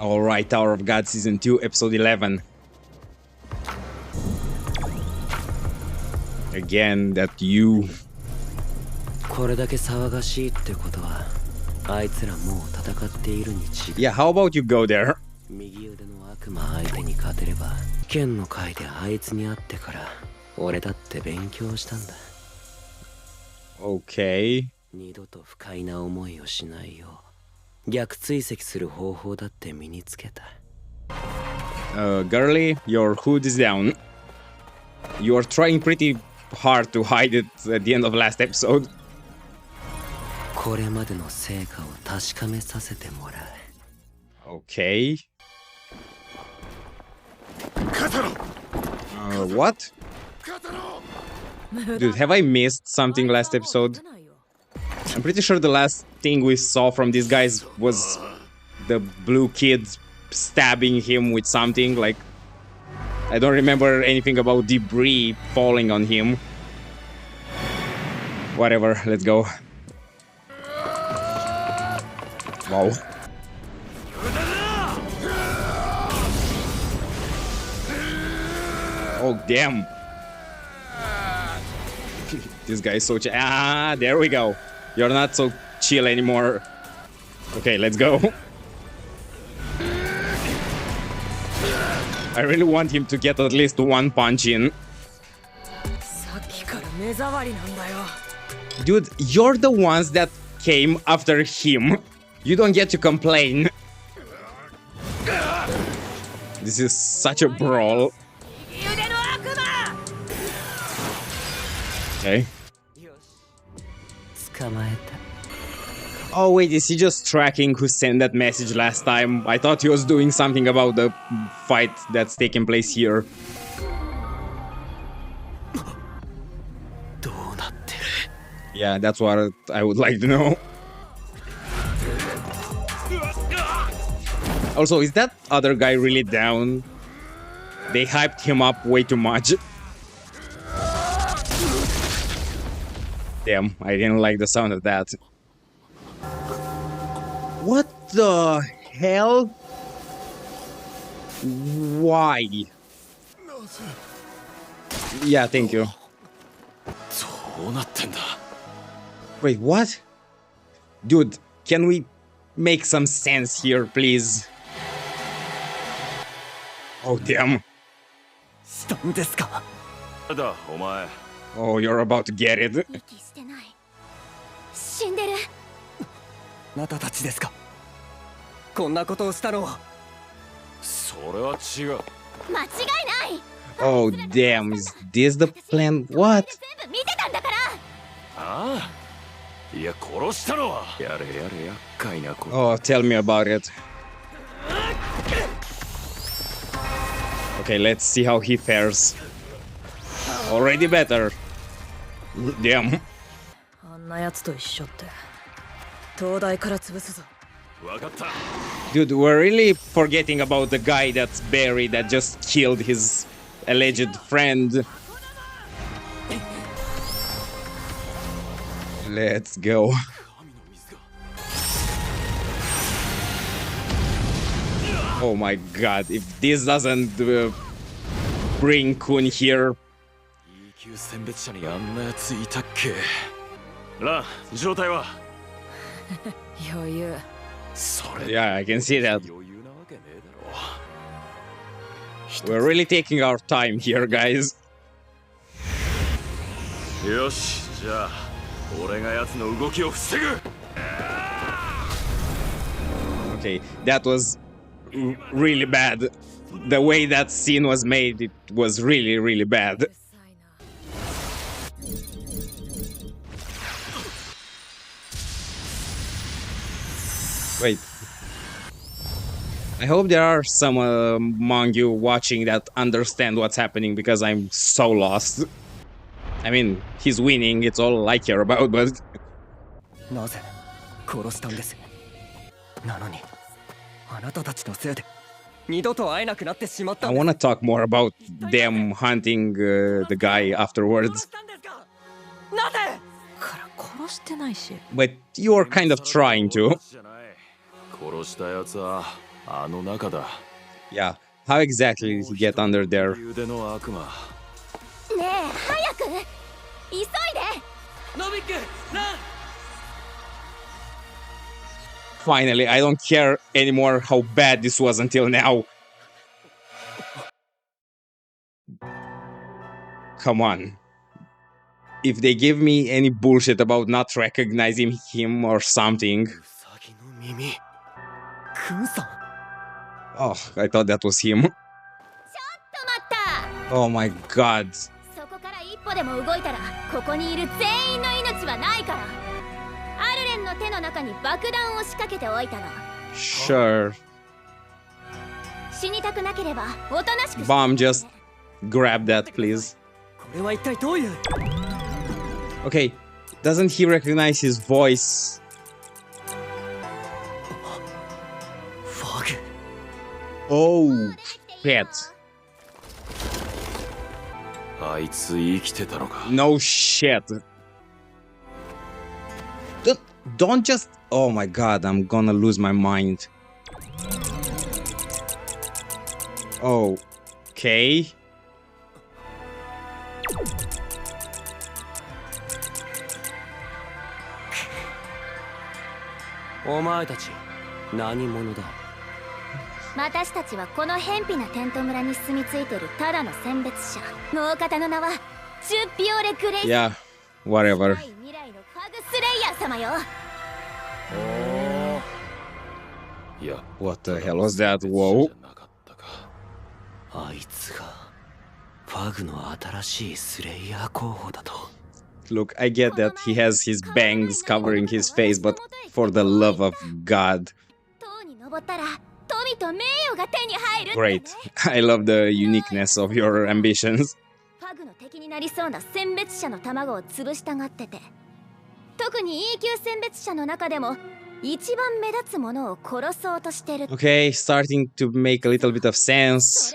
Alright, Tower of God Season 2, Episode 11. Again, that you... Yeah, how about you go there? Okay. Girly, your hood is down. You are trying pretty hard to hide it at the end of last episode. Okay. What? Dude, have I missed something last episode? I'm pretty sure the last thing we saw from these guys was the blue kid stabbing him with something. Like, I don't remember anything about debris falling on him. Whatever, let's go. Wow. Oh, damn. This guy is so chill. Ah, there we go. You're not so chill anymore. Okay, let's go. I really want him to get at least one punch in. Dude, you're the ones that came after him. You don't get to complain. This is such a brawl. Okay. Oh wait, is he just tracking who sent that message last time? I thought he was doing something about the fight that's taking place here. Yeah, that's what I would like to know. Also, is that other guy really down? They hyped him up way too much. Damn, I didn't like the sound of that. What the hell? Why? Yeah, thank you. Wait, what? Dude, can we make some sense here, please? Oh, damn. Oh, you're about to get it. Oh, damn, is this the plan? What? Oh, tell me about it. Okay, let's see how he fares. Already better. Damn. Dude, we're really forgetting about the guy that's buried that just killed his alleged friend. Let's go. Oh my god, if this doesn't bring Khun here. Yeah, I can see that. We're really taking our time here, guys. Okay, that was really bad. The way that scene was made, it was really, really bad. Wait. I hope there are some among you watching that understand what's happening, because I'm so lost. I mean, he's winning, it's all I care about, but... I want to talk more about them hunting the guy afterwards. But you're kind of trying to. Yeah. How exactly did he get under there? Finally, I don't care anymore how bad this was until now. Come on. If they give me any bullshit about not recognizing him or something. Oh, I thought that was him. Oh my god. Sure. Baam, just grab that, please. Okay, doesn't he recognize his voice? Oh, shit. No shit. Don't just... Oh my god, I'm gonna lose my mind. Okay. Yeah, whatever. What the hell was that? Whoa. Look, I get that he has his bangs covering his face, but for the love of God. Great. I love the uniqueness of your ambitions. Okay, starting to make a little bit of sense.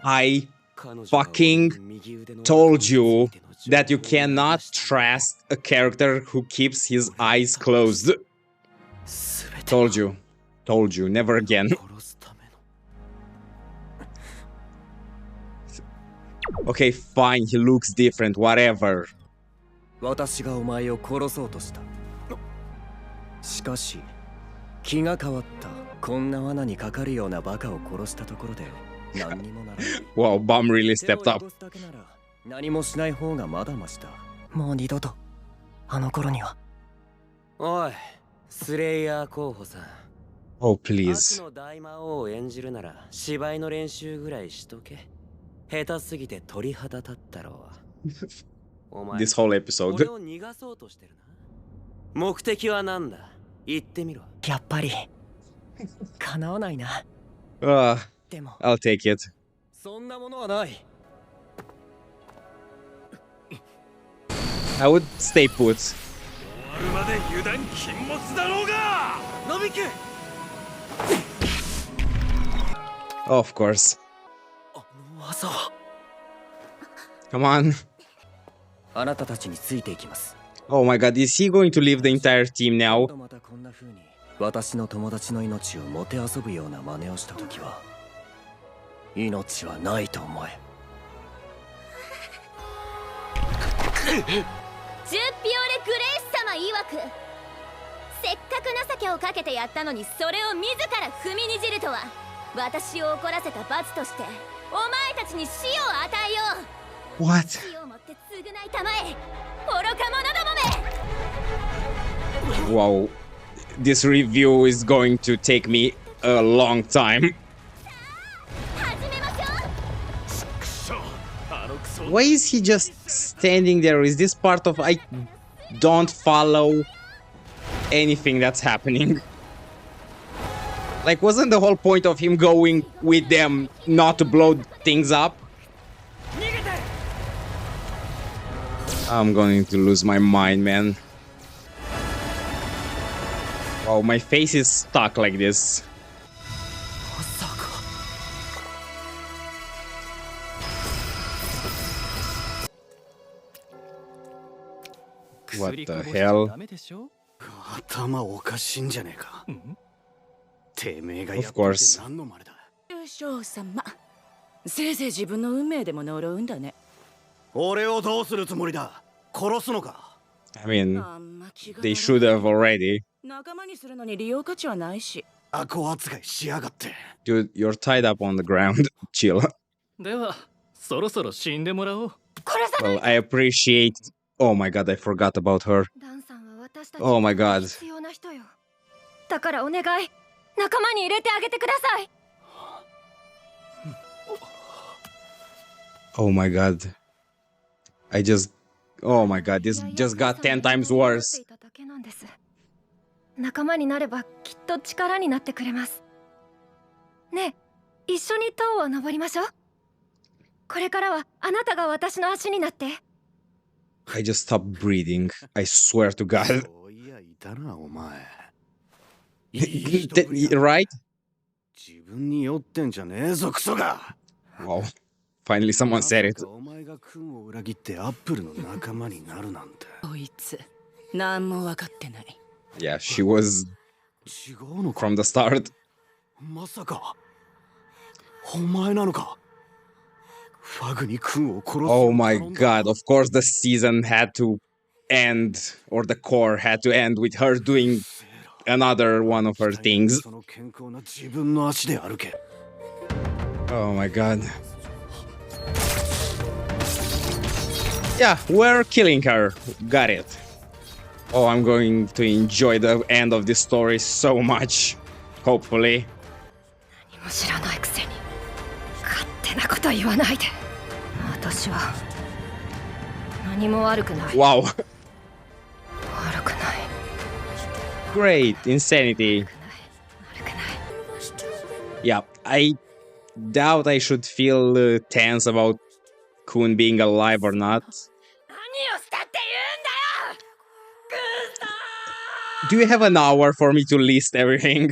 I fucking told you that you cannot trust a character who keeps his eyes closed. Told you. Told you. Never again. Okay, fine. He looks different. Whatever. Wow, Baam really stepped up. Oh, please. This whole episode. I'll take it. I would stay put. Of course. Come on. Oh my god, is he going to leave the entire team now? What? Wow, this review is going to take me a long time. Why is he just standing there? Is this part of... I don't follow anything that's happening. Like, wasn't the whole point of him going with them not to blow things up? I'm going to lose my mind, man. Wow, my face is stuck like this. What the hell? Of course. 少様、せいぜい自分の運命でも呪うんだね。俺をどうするつもりだ。殺すのか。 I mean, they should have already. 仲間にするのに利用価値はないし。悪行扱いしやがって。 Dude, you're tied up on the ground. Chill. では、そろそろ死んでもらおう。 Well, I appreciate... Oh my god, I forgot about her. Oh my god. だからお願い、仲間に入れてあげてください。 Oh my god. I just... Oh my god, this just got 10 times worse. 仲間になればきっと力になってくれます。ねえ、一緒に塔を登りましょう。これからはあなたが私の足になって。 I just stopped breathing. I swear to god. そういやいたなお前。 Right? 自分に酔ってんじゃねえぞクソが。 Wow. Finally someone said it. お前が君を裏切ってアップルの仲間になるなんて。こいつ、何も分かってない。 Yeah, she was 違うのか。 from the start. まさかお前なのか。ファグに君を殺す。 Oh my god, of course the season had to end, or the core had to end with her doing another one of her things. その健康な自分の足で歩け。 Oh my god. Yeah, we're killing her. Got it. Oh, I'm going to enjoy the end of this story so much. Hopefully. 何も知らないくせに勝手なこと言わないで。私は何も悪くない。 Wow. 悪くない。 Great. Insanity. 悪くない。 Yeah, I doubt I should feel tense about Khun being alive or not. 何をしたって言うんだよ。クソー。 Do you have an hour for me to list everything?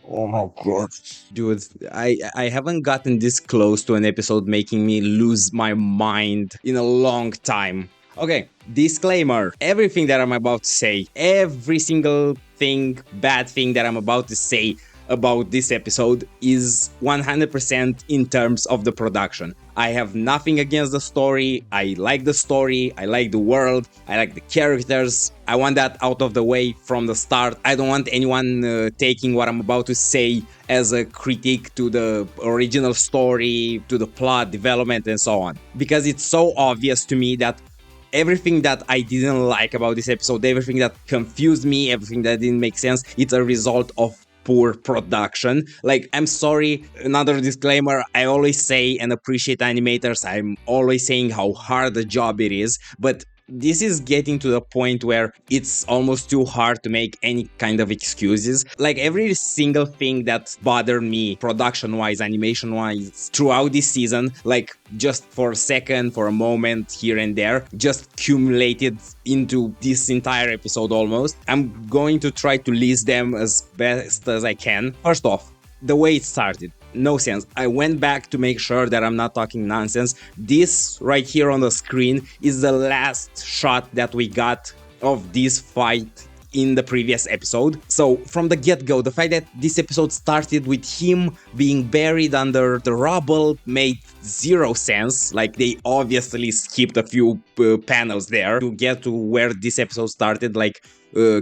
Oh my god. Dude, I haven't gotten this close to an episode making me lose my mind in a long time. Okay, disclaimer. Everything that I'm about to say, every single thing, bad thing that I'm about to say about this episode is 100% in terms of the production. I have nothing against the story. I like the story. I like the world. I like the characters. I want that out of the way from the start. I don't want anyone taking what I'm about to say as a critique to the original story, to the plot, development, and so on. Because it's so obvious to me that everything that I didn't like about this episode, everything that confused me, everything that didn't make sense, it's a result of poor production. Like, I'm sorry, another disclaimer, I always say and appreciate animators, I'm always saying how hard a job it is, but this is getting to the point where it's almost too hard to make any kind of excuses. Like, every single thing that bothered me, production-wise, animation-wise, throughout this season, like, just for a second, for a moment, here and there, just accumulated into this entire episode almost. I'm going to try to list them as best as I can. First off, the way it started. No sense. I went back to make sure that I'm not talking nonsense. This right here on the screen is the last shot that we got of this fight in the previous episode. So from the get-go, the fact that this episode started with him being buried under the rubble made zero sense. Like, they obviously skipped a few panels there to get to where this episode started, like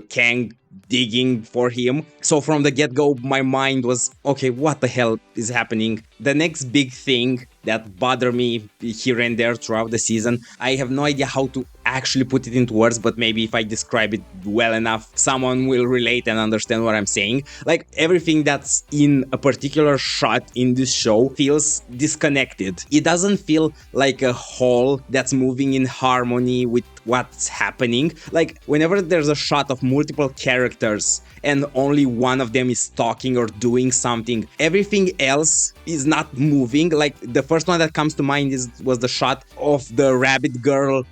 Kang digging for him. So from the get-go, my mind was, okay, what the hell is happening? The next big thing that bothered me here and there throughout the season, I have no idea how to actually put it into words, but maybe if I describe it well enough, someone will relate and understand what I'm saying. Like, everything that's in a particular shot in this show feels disconnected. It doesn't feel like a whole that's moving in harmony with what's happening. Like, whenever there's a shot of multiple characters and only one of them is talking or doing something, everything else is not moving. Like, the first one that comes to mind was the shot of the rabbit girl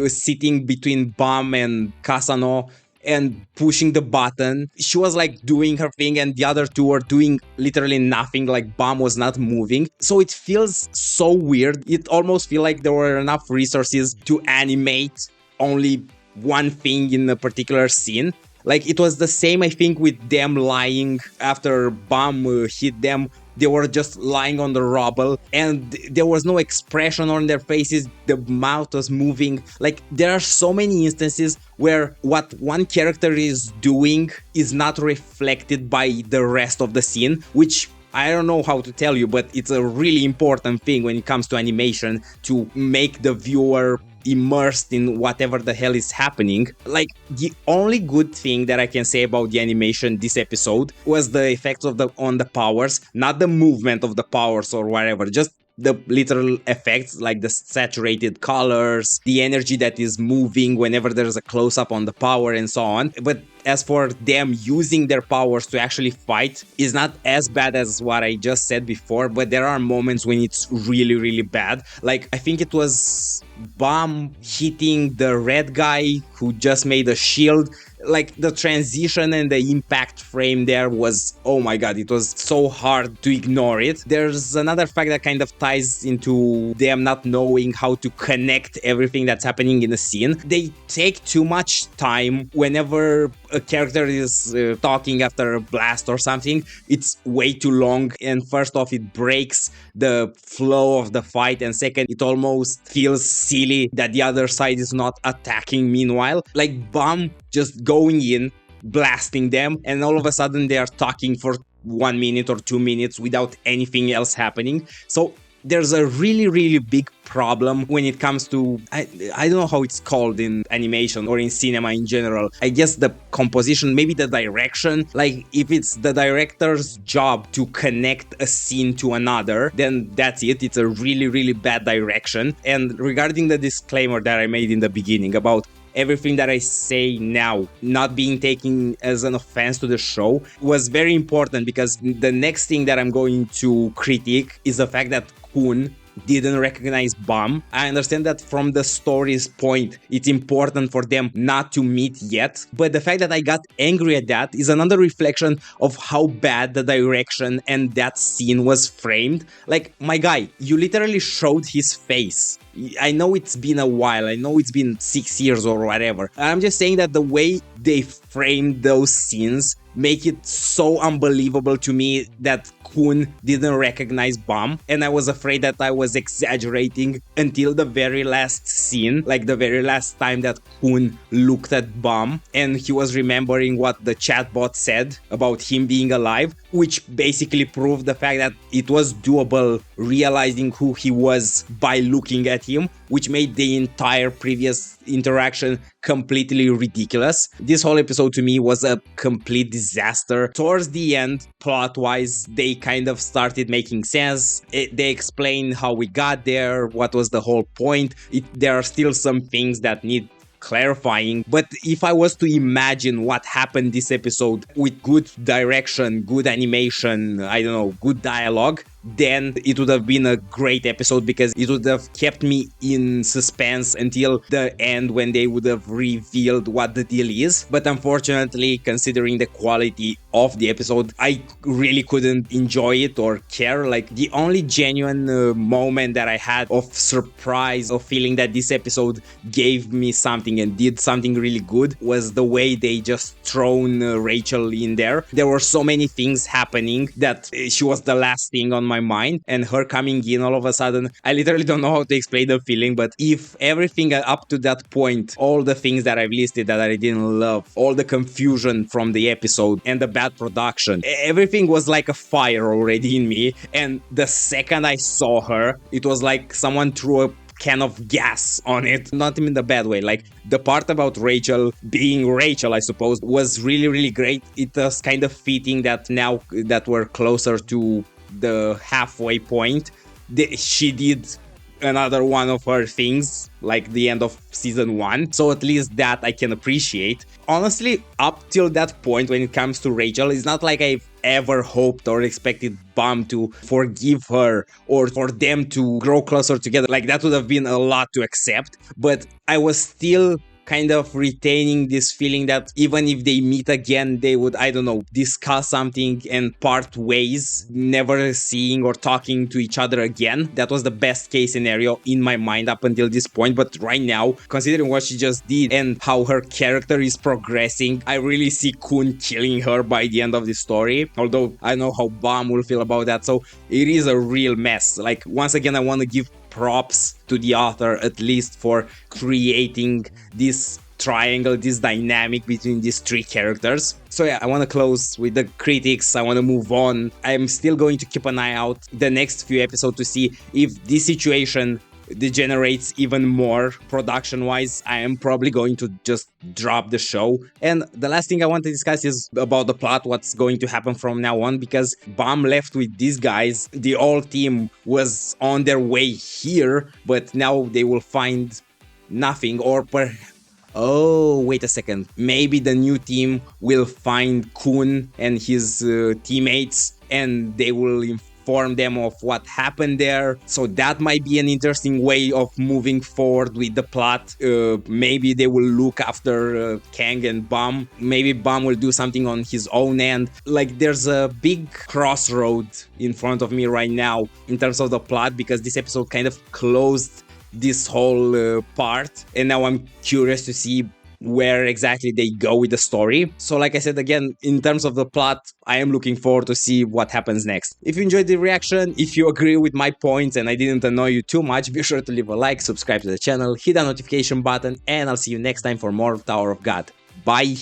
sitting between Baam and Kasano and pushing the button. She was like doing her thing and the other two were doing literally nothing, like Baam was not moving. So it feels so weird. It almost feels like there were enough resources to animate only one thing in a particular scene. Like, it was the same, I think, with them lying after Baam hit them. They were just lying on the rubble, and there was no expression on their faces. The mouth was moving. Like, there are so many instances where what one character is doing is not reflected by the rest of the scene, which I don't know how to tell you, but it's a really important thing when it comes to animation, to make the viewer immersed in whatever the hell is happening. Like, the only good thing that I can say about the animation this episode was the effects of on the powers, not the movement of the powers or whatever, just the literal effects, like the saturated colors, the energy that is moving whenever there's a close-up on the power and so on. But as for them using their powers to actually fight, is not as bad as what I just said before, but there are moments when it's really, really bad. Like, I think it was Baam hitting the red guy who just made a shield. Like, the transition and the impact frame there was, oh my god, it was so hard to ignore it. There's another fact that kind of ties into them not knowing how to connect everything that's happening in the scene. They take too much time whenever a character is talking after a blast or something. It's way too long, and first off, it breaks the flow of the fight, and second, it almost feels silly that the other side is not attacking meanwhile. Like, Baam just going in, blasting them, and all of a sudden they are talking for 1 minute or 2 minutes without anything else happening. So there's a really, really big problem when it comes to, I don't know how it's called in animation or in cinema in general. I guess the composition, maybe the direction. Like, if it's the director's job to connect a scene to another, then that's it. It's a really, really bad direction. And regarding the disclaimer that I made in the beginning about everything that I say now not being taken as an offense to the show, was very important, because the next thing that I'm going to critique is the fact that Khun didn't recognize Baam. I understand that from the story's point, it's important for them not to meet yet, but the fact that I got angry at that is another reflection of how bad the direction and that scene was framed. Like, my guy, you literally showed his face. I know it's been a while, I know it's been 6 years or whatever. I'm just saying that the way they framed those scenes make it so unbelievable to me that Khun didn't recognize Baam, and I was afraid that I was exaggerating until the very last scene, like the very last time that Khun looked at Baam and he was remembering what the chatbot said about him being alive, which basically proved the fact that it was doable realizing who he was by looking at him, which made the entire previous interaction completely ridiculous. This whole episode to me was a complete disaster. Towards the end, plot-wise, they kind of started making sense. They explained how we got there, what was the whole point. There are still some things that need clarifying, but if I was to imagine what happened this episode with good direction, good animation, I don't know, good dialogue, then it would have been a great episode, because it would have kept me in suspense until the end when they would have revealed what the deal is. But unfortunately, considering the quality of the episode, I really couldn't enjoy it or care. Like, the only genuine moment that I had of surprise, of feeling that this episode gave me something and did something really good, was the way they just thrown Rachel in there. There were so many things happening that she was the last thing on my mind, and her coming in all of a sudden, I literally don't know how to explain the feeling. But if everything up to that point, all the things that I've listed that I didn't love, all the confusion from the episode and the bad production, everything was like a fire already in me. And the second I saw her, it was like someone threw a can of gas on it. Not even the bad way. Like, the part about Rachel being Rachel, I suppose, was really, really great. It was kind of fitting that now that we're closer to the halfway point, she did another one of her things, like the end of season 1. So at least that I can appreciate. Honestly, up till that point, when it comes to Rachel, it's not like I've ever hoped or expected Baam to forgive her or for them to grow closer together. Like, that would have been a lot to accept. But I was still kind of retaining this feeling that even if they meet again, they would, I don't know, discuss something and part ways, never seeing or talking to each other again. That was the best case scenario in my mind up until this point. But right now, considering what she just did and how her character is progressing, I really see Khun killing her by the end of the story. Although I know how Baam will feel about that. So it is a real mess. Like, once again, I want to give props to the author, at least for creating this triangle, this dynamic between these three characters. So yeah, I want to close with the critics. I want to move on. I'm still going to keep an eye out the next few episodes to see if this situation degenerates even more production wise. I am probably going to just drop the show. And the last thing I want to discuss is about the plot, what's going to happen from now on, because Baam left with these guys. The whole team was on their way here, but now they will find nothing, or oh, wait a second. Maybe the new team will find Khun and his teammates, and they will inform them of what happened there. So that might be an interesting way of moving forward with the plot. Maybe they will look after Kang and Baam. Maybe Baam will do something on his own end. Like, there's a big crossroad in front of me right now in terms of the plot, because this episode kind of closed this whole part, and now I'm curious to see where exactly they go with the story. So like I said, again, in terms of the plot, I am looking forward to see what happens next. If you enjoyed the reaction, if you agree with my points and I didn't annoy you too much, be sure to leave a like, subscribe to the channel, hit that notification button, and I'll see you next time for more Tower of God. Bye!